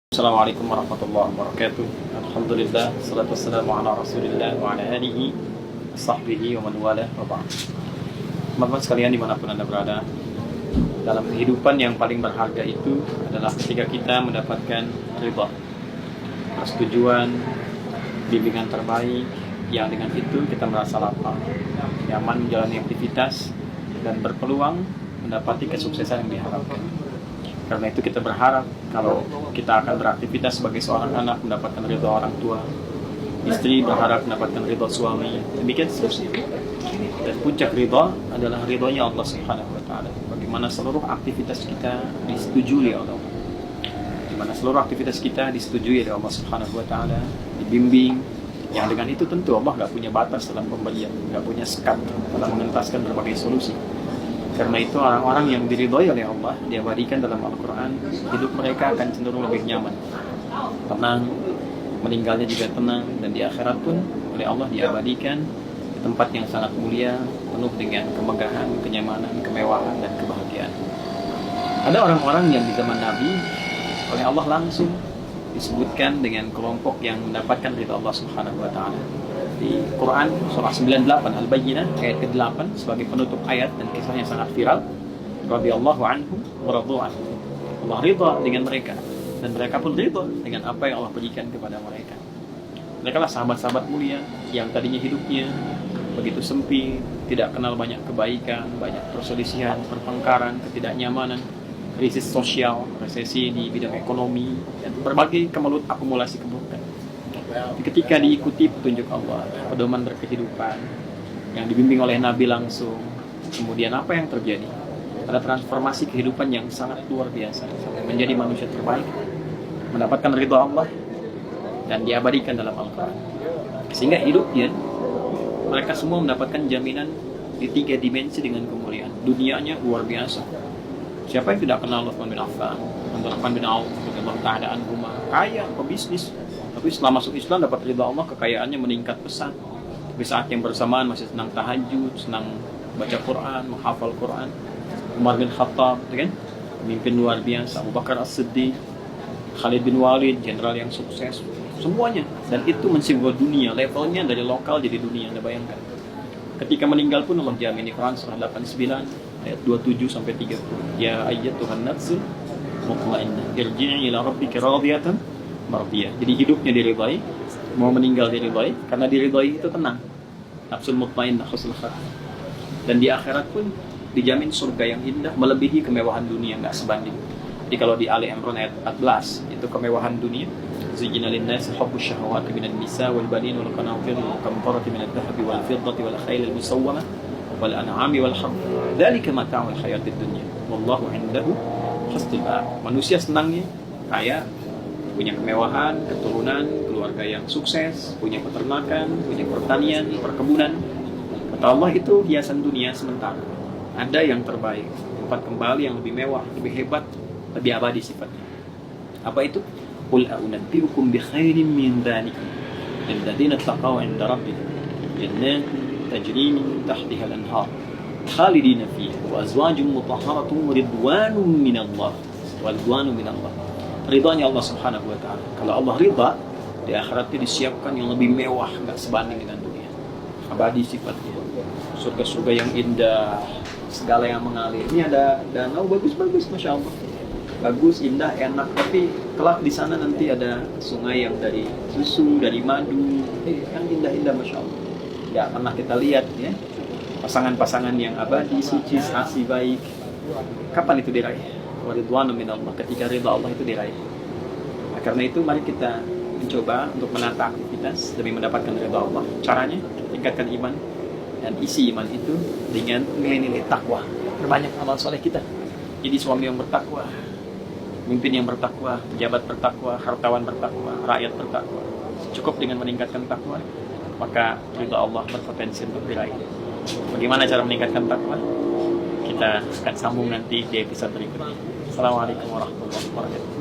Assalamualaikum warahmatullahi wabarakatuh. Alhamdulillah, salatu wassalamu ala rasulillah wa ala alihi sahbihi wa man wala wa ba'd. Teman-teman sekalian dimanapun Anda berada, dalam kehidupan yang paling berharga itu adalah ketika kita mendapatkan ridha, persetujuan, bimbingan terbaik, yang dengan itu kita merasa lapang, nyaman menjalani aktivitas, dan berpeluang mendapati kesuksesan yang diharapkan. Karena itu kita berharap kalau kita akan beraktivitas sebagai seorang anak mendapatkan ridha orang tua, istri berharap mendapatkan ridha suami, demikian seterusnya. Dan puncak ridha adalah ridhonya Allah Subhanahu wa taala. Bagaimana seluruh aktivitas kita disetujui oleh Allah. Bagaimana seluruh aktivitas kita disetujui oleh Allah Subhanahu wa taala, dibimbing. Yang dengan itu tentu Allah nggak punya batas dalam pemberian, nggak punya sekat dalam mengentaskan berbagai solusi. Karena itu orang-orang yang diridhoi oleh Allah diabadikan dalam Al-Quran, hidup mereka akan cenderung lebih nyaman, tenang, meninggalnya juga tenang, dan di akhirat pun oleh Allah diabadikan di tempat yang sangat mulia, penuh dengan kemegahan, kenyamanan, kemewahan, dan kebahagiaan. Ada orang-orang yang di zaman Nabi oleh Allah langsung disebutkan dengan kelompok yang mendapatkan ridha Allah Subhanahu wa taala. Di Quran surah 98 Al-Bayyinah ayat ke-8 sebagai penutup ayat dan kisahnya sangat viral. Radhiyallahu anhum wa radu anhu. Allah ridha dengan mereka dan mereka pun ridha dengan apa yang Allah berikan kepada mereka. Mereka lah sahabat-sahabat mulia yang tadinya hidupnya begitu sempit, tidak kenal banyak kebaikan, banyak perselisihan, pertengkaran, ketidaknyamanan, krisis sosial, resesi di bidang ekonomi, dan berbagai kemelut akumulasi keburukan. Ketika diikuti petunjuk Allah, pedoman berkehidupan yang dibimbing oleh Nabi langsung, kemudian apa yang terjadi? Ada transformasi kehidupan yang sangat luar biasa sampai menjadi manusia terbaik, mendapatkan ridha Allah dan diabadikan dalam Al-Quran. Sehingga hidupnya mereka semua mendapatkan jaminan di 3 dimensi dengan kemuliaan. Dunianya luar biasa. Siapa yang tidak kenal Uthman bin Affan, Abdurrahman bin Auf, radhiyallahu ta'ala anhuma, kaya, pebisnis. Tapi setelah masuk Islam dapat ridha Allah, kekayaannya meningkat pesat. Tapi saat yang bersamaan masih senang tahajud, senang baca Quran, menghafal Quran. Umar bin Khattab, kan? Pemimpin luar biasa. Abu Bakar As-Siddiq, Khalid bin Walid, jenderal yang sukses. Semuanya. Dan itu mensimbol dunia. Levelnya dari lokal jadi dunia. Anda bayangkan. Ketika meninggal pun Allah jamin di Quran surah 89 ayat 27 sampai 30. Ya ayyatuhan nafsul mutmainnah, irji'i ila rabbika radiyatan mardiyah. Jadi hidupnya diridhai, mau meninggal diridhai, karena diridhai itu tenang. Nafsul mutmainnah, husnul khatimah. Dan di akhirat pun dijamin surga yang indah melebihi kemewahan dunia, nggak sebanding. Jadi kalau di Ali Imran ayat 14 itu kemewahan dunia. Zuyyina lin-nasi hubbus syahawati minan nisa wal banin wal qanatir wal qantarati minadh dhahabi wal fiddati wal khayl al musawwamah wal an'ami wal harth. Dzalika mata'ul hayatid dunya. Wallahu 'indahu husnul ma'ab. Manusia senangnya kaya, punya kemewahan, keturunan, keluarga yang sukses, punya peternakan, punya pertanian, perkebunan. Kata Allah itu hiasan dunia sementara. Ada yang terbaik, tempat kembali yang lebih mewah, lebih hebat, lebih abadi sifatnya. Apa itu? Qul a'unabbi'ukum bi khairin min dzalikum lil ladzina taqaw 'inda rabbihim jannatin tajri min tahtiha al-anhar khalidina fiha wa azwajun mutahharatun wa ridwanun minallah wa ridwanun minallah. Ridhanya Allah Subhanahu wa taala. Kalau Allah ridha, di akhiratnya disiapkan yang lebih mewah, enggak sebanding dengan dunia. Abadi sifatnya. Surga-surga yang indah, segala yang mengalir. Ini ada danau bagus-bagus, Masya Allah. Bagus, indah, enak. Tapi kelak di sana nanti ada sungai yang dari susu, dari madu. Kan indah-indah, Masya Allah. Ya pernah kita lihat ya. Pasangan-pasangan yang abadi, suci, asih, baik. Kapan itu diraih? Ridwanu minallah, ketika ridha Allah itu diraih. Nah, karena itu mari kita mencoba untuk menata aktivitas demi mendapatkan ridha Allah. Caranya tingkatkan iman dan isi iman itu dengan nilai-nilai takwa. Perbanyak amal soleh kita. Jadi suami yang bertakwa, pemimpin yang bertakwa, pejabat bertakwa, hartawan bertakwa, rakyat bertakwa. Cukup dengan meningkatkan takwa, maka ridha Allah berpotensi untuk diraih. Bagaimana cara meningkatkan takwa? Kita akan sambung nanti di episode berikutnya. Assalamualaikum warahmatullahi wabarakatuh.